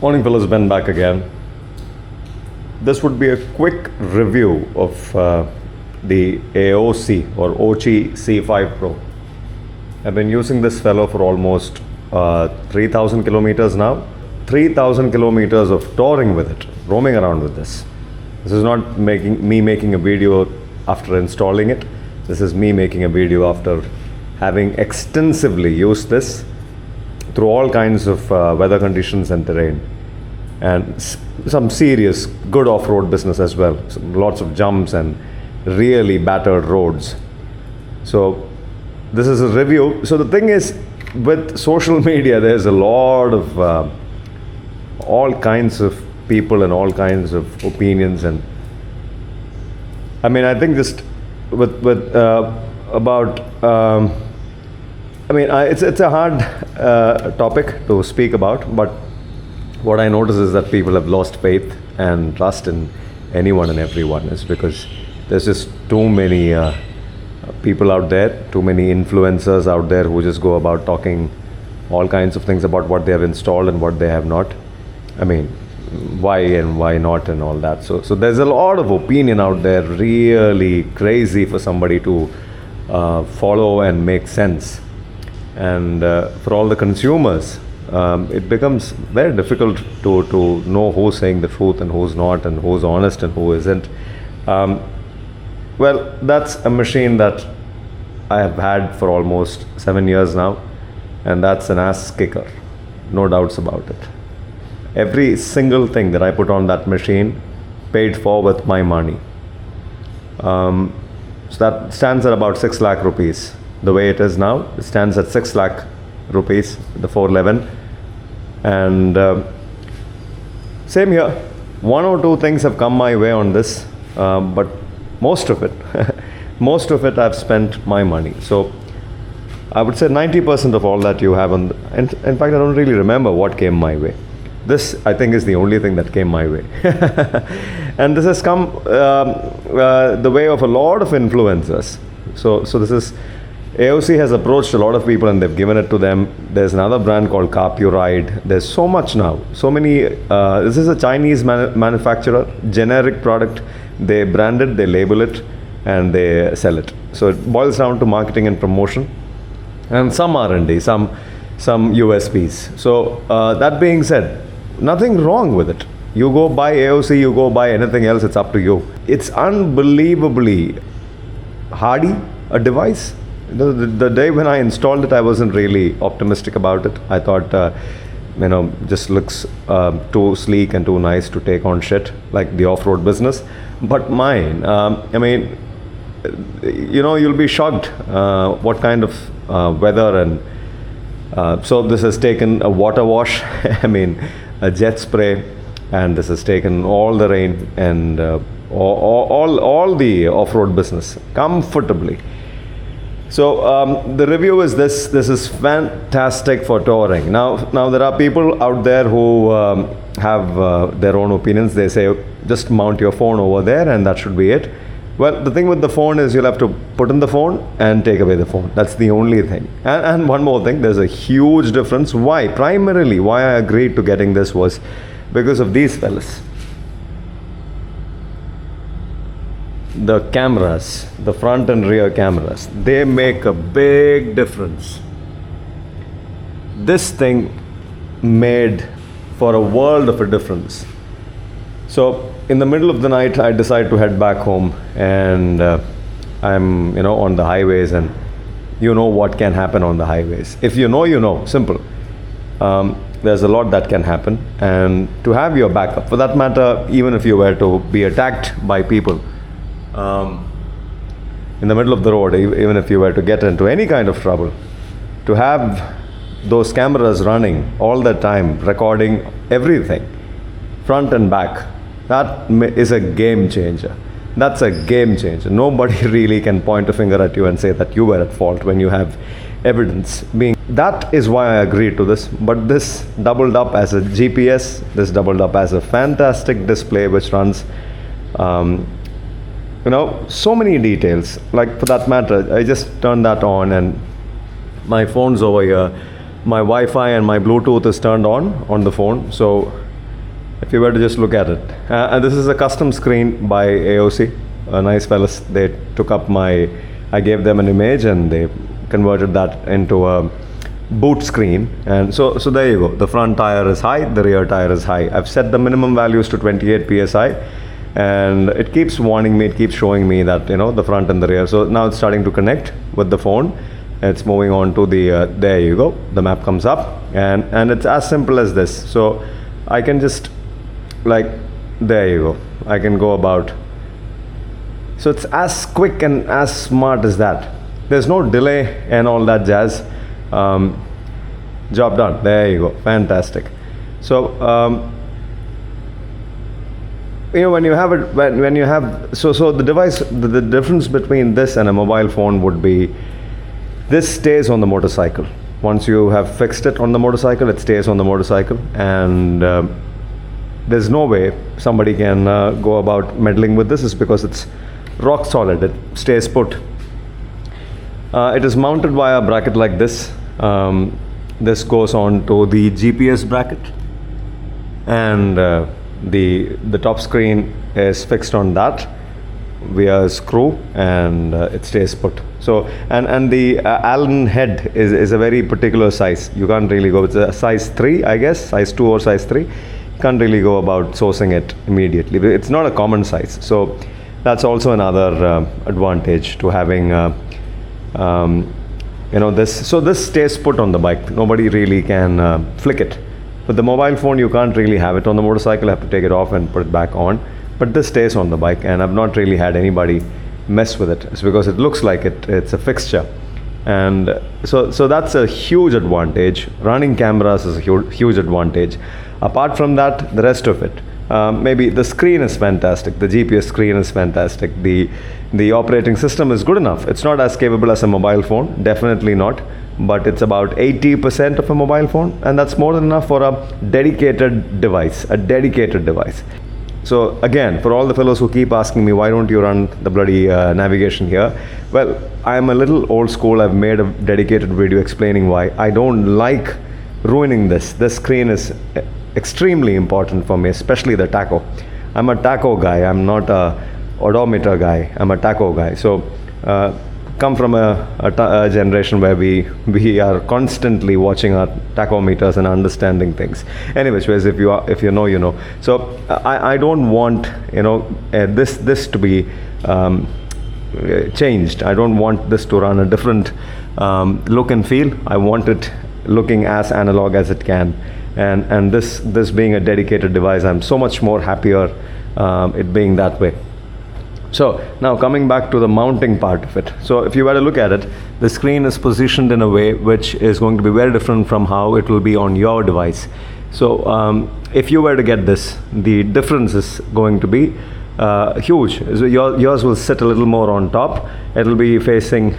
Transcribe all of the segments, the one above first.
Morning fellas, Ben back again. This would be a quick review of the AOOCCI or OCCI C5 Pro. I've been using this fellow for almost 3,000 kilometers now. 3,000 kilometers of touring with it, roaming around with this. This is not me making a video after installing it. This is me making a video after having extensively used this through all kinds of weather conditions and terrain, and some serious good off-road business as well. Lots of jumps and really battered roads. So this is a review. So the thing is, with social media, there's a lot of all kinds of people and all kinds of opinions, and I mean, I think just with about it's a hard topic to speak about, but what I notice is that people have lost faith and trust in anyone and everyone, is because there's just too many people out there, too many influencers out there who just go about talking all kinds of things about what they have installed and what they have not. I mean, why and why not and all that. So there's a lot of opinion out there, really crazy for somebody to follow and make sense. And for all the consumers, it becomes very difficult to know who's saying the truth and who's not, and who's honest and who isn't. Well, that's a machine that I have had for almost 7 years now, and that's an ass kicker, no doubts about it. Every single thing that I put on that machine, paid for with my money. So that stands at about 6 lakh rupees. The way it is now, it stands at 6 lakh rupees, the 411. And same here, one or two things have come my way on this, but most of it I've spent my money. So I would say 90% of all that you have on, in fact, I don't really remember what came my way. This, I think, is the only thing that came my way. And this has come the way of a lot of influencers. So this is, AOOCCI has approached a lot of people and they've given it to them. There's another brand called Ride. There's so much now. So many, this is a Chinese manufacturer, generic product. They brand it, they label it, and they sell it. So it boils down to marketing and promotion, and some R&D, some USPs. So that being said, nothing wrong with it. You go buy AOOCCI, you go buy anything else, it's up to you. It's unbelievably hardy, a device. The day when I installed it, I wasn't really optimistic about it. I thought, just looks too sleek and too nice to take on shit like the off-road business. But mine, you'll be shocked what kind of weather and so this has taken a water wash, a jet spray, and this has taken all the rain and all the off-road business comfortably. So the review is this. This is fantastic for touring. Now there are people out there who have their own opinions. They say just mount your phone over there and that should be it. Well, the thing with the phone is you'll have to put in the phone and take away the phone. That's the only thing. And one more thing, there's a huge difference. Why? Primarily, why I agreed to getting this was because of these fellas. The cameras, the front and rear cameras, they make a big difference. This thing made for a world of a difference. So in the middle of the night, I decide to head back home, and I'm on the highways, and you know what can happen on the highways. If you know, simple. There's a lot that can happen, and to have your backup, for that matter, even if you were to be attacked by people in the middle of the road, even if you were to get into any kind of trouble, to have those cameras running all the time, recording everything, front and back, that is a game changer. That's a game changer. Nobody really can point a finger at you and say that you were at fault when you have evidence being. That is why I agreed to this. But this doubled up as a GPS, this doubled up as a fantastic display which runs so many details. Like, for that matter, I just turned that on and my phone's over here. My Wi-Fi and my Bluetooth is turned on the phone. So If you were to just look at it, and this is a custom screen by AOOCCI, nice fellas. They took up I gave them an image and they converted that into a boot screen, and so there you go. The front tire is high, the rear tire is high. I've set the minimum values to 28 psi, and it keeps warning me, it keeps showing me that the front and the rear. So now it's starting to connect with the phone. It's moving on to the there you go, the map comes up, and it's as simple as this. So I can just, like, there you go, I can go about. So it's as quick and as smart as that. There's no delay and all that jazz. Job done. There you go. Fantastic. So when you have it, when you have, so the device, the difference between this and a mobile phone would be, this stays on the motorcycle. Once you have fixed it on the motorcycle, it stays on the motorcycle, and there's no way somebody can go about meddling with this, is because it's rock solid. It stays put. It is mounted via a bracket like this. This goes on to the GPS bracket, and the top screen is fixed on that via a screw, and it stays put. So and the Allen head is a very particular size. You can't really go, it's a size 3, I guess, size 2 or size 3. Can't really go about sourcing it immediately. It's not a common size, so that's also another advantage to having this. So this stays put on the bike. Nobody really can flick it. With the mobile phone, you can't really have it on the motorcycle. You have to take it off and put it back on. But this stays on the bike, and I've not really had anybody mess with it. It's because it looks like it's a fixture, and so that's a huge advantage. Running cameras is a huge advantage. Apart from that, the rest of it, maybe the screen is fantastic. The GPS screen is fantastic. The operating system is good enough. It's not as capable as a mobile phone, definitely not, but it's about 80% of a mobile phone, and that's more than enough for a dedicated device. So again, for all the fellows who keep asking me, why don't you run the bloody navigation here? Well, I'm a little old school. I've made a dedicated video explaining why. I don't like ruining this. This screen is extremely important for me, especially the tacho. I'm a tacho guy. I'm not a odometer guy. I'm a tacho guy. So come from a generation where we are constantly watching our tachometers and understanding things. Anyways, if you know, you know. So I don't want this to be changed. I don't want this to run a different look and feel. I want it looking as analog as it can, and this being a dedicated device, I'm so much more happier it being that way. So now coming back to the mounting part of it. So if you were to look at it, the screen is positioned in a way which is going to be very different from how it will be on your device. So if you were to get this, the difference is going to be huge. So yours will sit a little more on top. It'll be facing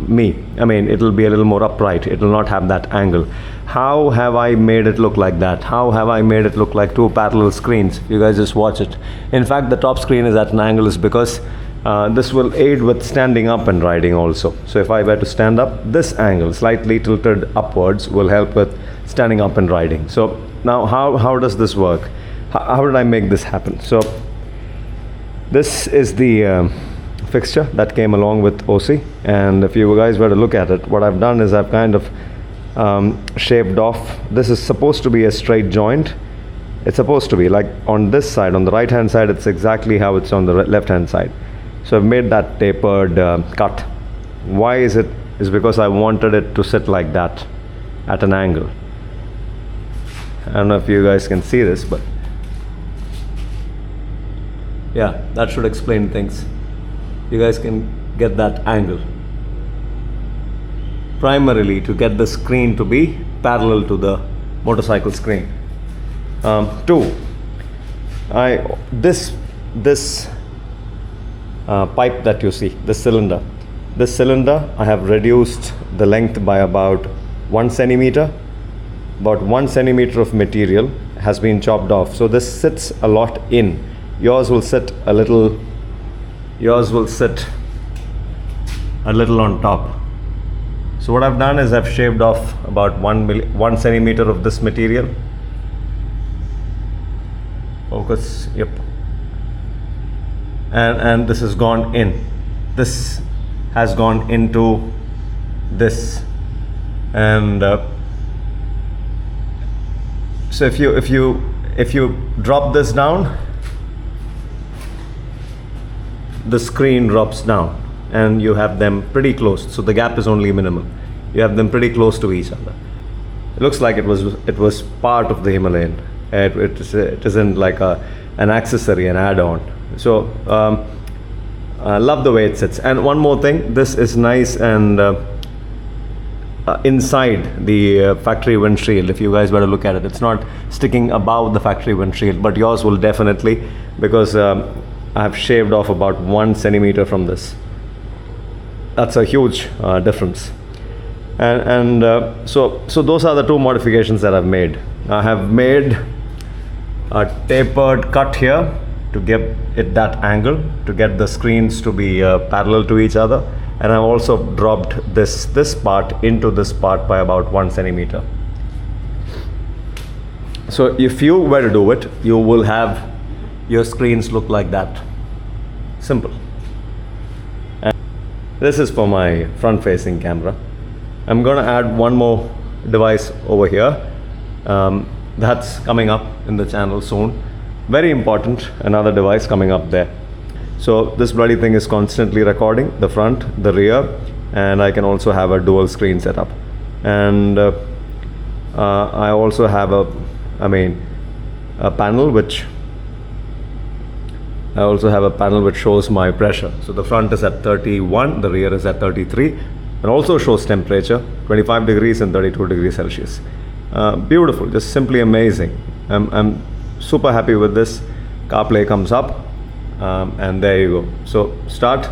me. I mean, it'll be a little more upright. It will not have that angle. How have I made it look like that? How have I made it look like two parallel screens? You guys just watch it. In fact, the top screen is at an angle is because this will aid with standing up and riding also. So if I were to stand up, this angle, slightly tilted upwards, will help with standing up and riding. So now how does this work? How did I make this happen? So this is the fixture that came along with OOCCI, and if you guys were to look at it, what I've done is I've kind of shaved off. This is supposed to be a straight joint. It's supposed to be like on this side, on the right hand side, it's exactly how it's on the left hand side. So I've made that tapered cut. Why is it? Is because I wanted it to sit like that at an angle. I don't know if you guys can see this, but yeah, that should explain things. You guys can get that angle. Primarily to get the screen to be parallel to the motorcycle screen. Two, this pipe that you see, this cylinder, I have reduced the length by about 1 centimeter. About 1 centimeter of material has been chopped off. So this sits a lot in. Yours will sit a little on top. So what I've done is I've shaved off about 1 centimeter of this material. focus. Yep. And this has gone in. This has gone into this, and so if you drop this down, the screen drops down, and you have them pretty close. So the gap is only minimal. You have them pretty close to each other. It looks like it was part of the Himalayan. It isn't like an accessory, an add-on. So I love the way it sits. And one more thing, this is nice and inside the factory windshield. If you guys were to look at it, it's not sticking above the factory windshield, but yours will definitely, because I have shaved off about 1 centimeter from this. That's a huge difference. And so those are the two modifications that I've made. I have made a tapered cut here to give it that angle, to get the screens to be parallel to each other, and I've also dropped this part into this part by about 1 centimeter. So if you were to do it, you will have your screens look like that. Simple. And this is for my front facing camera. I'm going to add one more device over here. That's coming up in the channel soon. Very important, another device coming up there. So this bloody thing is constantly recording the front, the rear, and I can also have a dual screen setup. And I also have a panel which shows my pressure. So the front is at 31, the rear is at 33, and also shows temperature, 25 degrees and 32 degrees Celsius. Beautiful, just simply amazing. I'm super happy with this. CarPlay comes up, and there you go. So start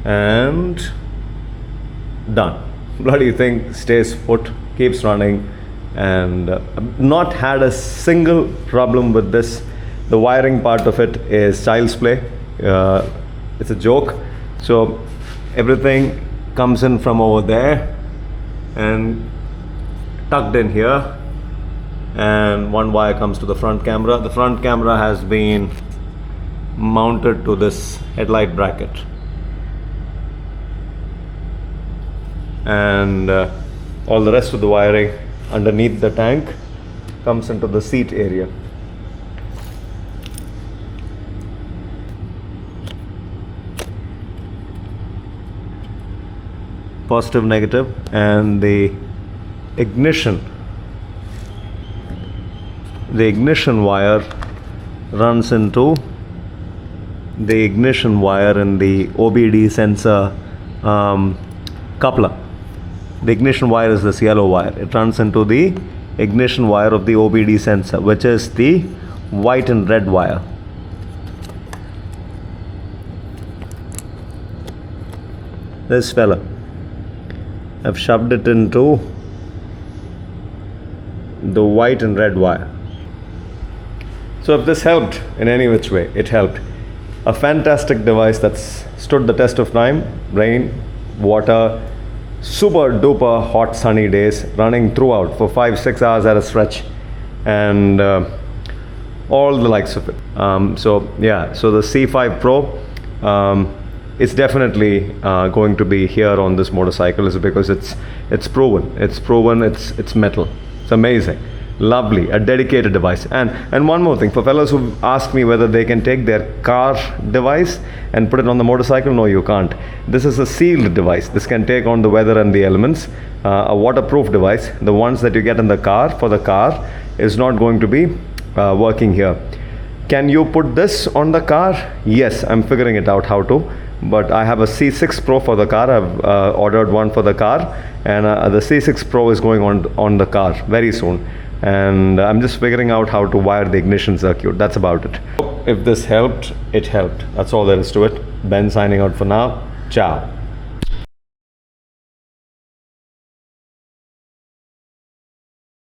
and done. Bloody thing stays put, keeps running, and not had a single problem with this. The wiring part of it is child's play. It's a joke. So everything comes in from over there and tucked in here, and one wire comes to the front camera. The front camera has been mounted to this headlight bracket, and all the rest of the wiring underneath the tank comes into the seat area. Positive, negative, and the ignition wire runs into the ignition wire in the OBD sensor coupler. The ignition wire is this yellow wire. It runs into the ignition wire of the OBD sensor, which is the white and red wire. This fella, I've shoved it into the white and red wire. So if this helped in any which way, it helped. A fantastic device that's stood the test of time, rain, water, super duper hot sunny days, running throughout for 5-6 hours at a stretch, and all the likes of it. So yeah, so the C5 Pro, it's definitely going to be here on this motorcycle, is because it's proven, it's metal. It's amazing, lovely, a dedicated device. And one more thing, for fellows who ask me whether they can take their car device and put it on the motorcycle, no, you can't. This is a sealed device. This can take on the weather and the elements. A waterproof device. The ones that you get in the car for the car is not going to be working here. Can you put this on the car? Yes, I'm figuring it out how to. But I have a C6 Pro for the car. I've ordered one for the car, and the C6 Pro is going on the car very soon, and I'm just figuring out how to wire the ignition circuit. That's about it. If this helped, it helped. That's all there is to it. Ben signing out for now. Ciao.